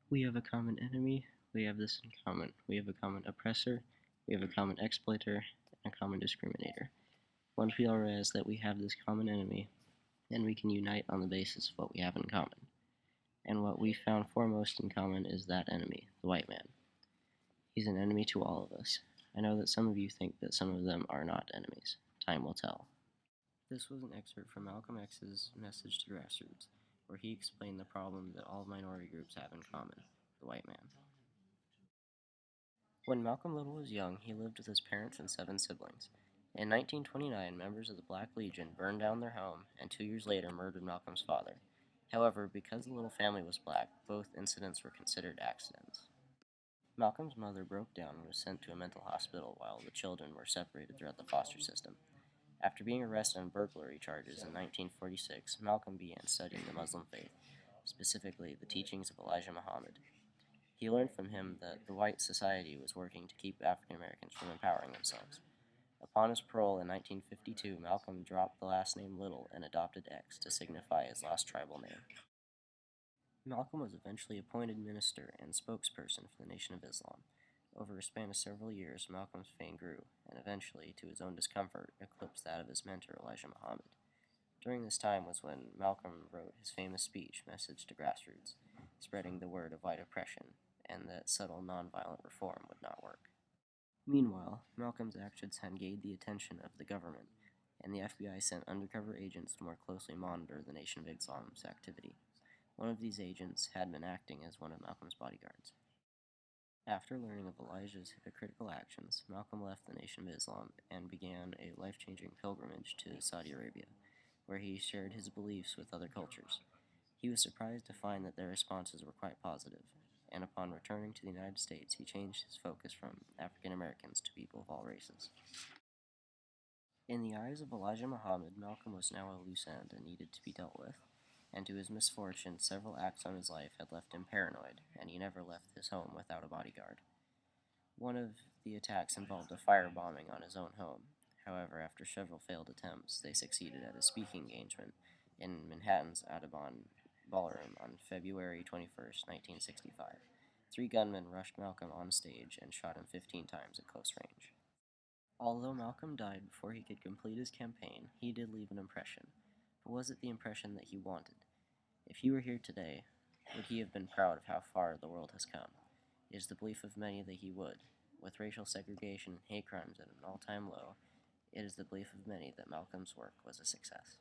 We have a common enemy, we have this in common. We have a common oppressor, we have a common exploiter, and a common discriminator. Once we all realize that we have this common enemy, then we can unite on the basis of what we have in common. And what we found foremost in common is that enemy, the white man. He's an enemy to all of us. I know that some of you think that some of them are not enemies. Time will tell. This was an excerpt from Malcolm X's message to Grassroots, where he explained the problem that all minority groups have in common, the white man. When Malcolm Little was young, he lived with his parents and 7 siblings. In 1929, members of the Black Legion burned down their home and 2 years later murdered Malcolm's father. However, because the little family was black, both incidents were considered accidents. Malcolm's mother broke down and was sent to a mental hospital while the children were separated throughout the foster system. After being arrested on burglary charges in 1946, Malcolm began studying the Muslim faith, specifically the teachings of Elijah Muhammad. He learned from him that the white society was working to keep African Americans from empowering themselves. Upon his parole in 1952, Malcolm dropped the last name Little and adopted X to signify his lost tribal name. Malcolm was eventually appointed minister and spokesperson for the Nation of Islam. Over a span of several years, Malcolm's fame grew, and eventually, to his own discomfort, eclipsed that of his mentor Elijah Muhammad. During this time was when Malcolm wrote his famous speech, Message to Grassroots, spreading the word of white oppression, and that subtle nonviolent reform would not work. Meanwhile, Malcolm's actions had gained the attention of the government, and the FBI sent undercover agents to more closely monitor the Nation of Islam's activity. One of these agents had been acting as one of Malcolm's bodyguards. After learning of Elijah's hypocritical actions, Malcolm left the Nation of Islam and began a life-changing pilgrimage to Saudi Arabia, where he shared his beliefs with other cultures. He was surprised to find that their responses were quite positive, and upon returning to the United States, he changed his focus from African Americans to people of all races. In the eyes of Elijah Muhammad, Malcolm was now a loose end and needed to be dealt with, and to his misfortune, several acts on his life had left him paranoid, and he never left his home without a bodyguard. One of the attacks involved a firebombing on his own home. However, after several failed attempts, they succeeded at a speaking engagement in Manhattan's Audubon Ballroom on February 21st, 1965. 3 gunmen rushed Malcolm on stage and shot him 15 times at close range. Although Malcolm died before he could complete his campaign, he did leave an impression. But was it the impression that he wanted? If he were here today, would he have been proud of how far the world has come? It is the belief of many that he would. With racial segregation and hate crimes at an all-time low, it is the belief of many that Malcolm's work was a success.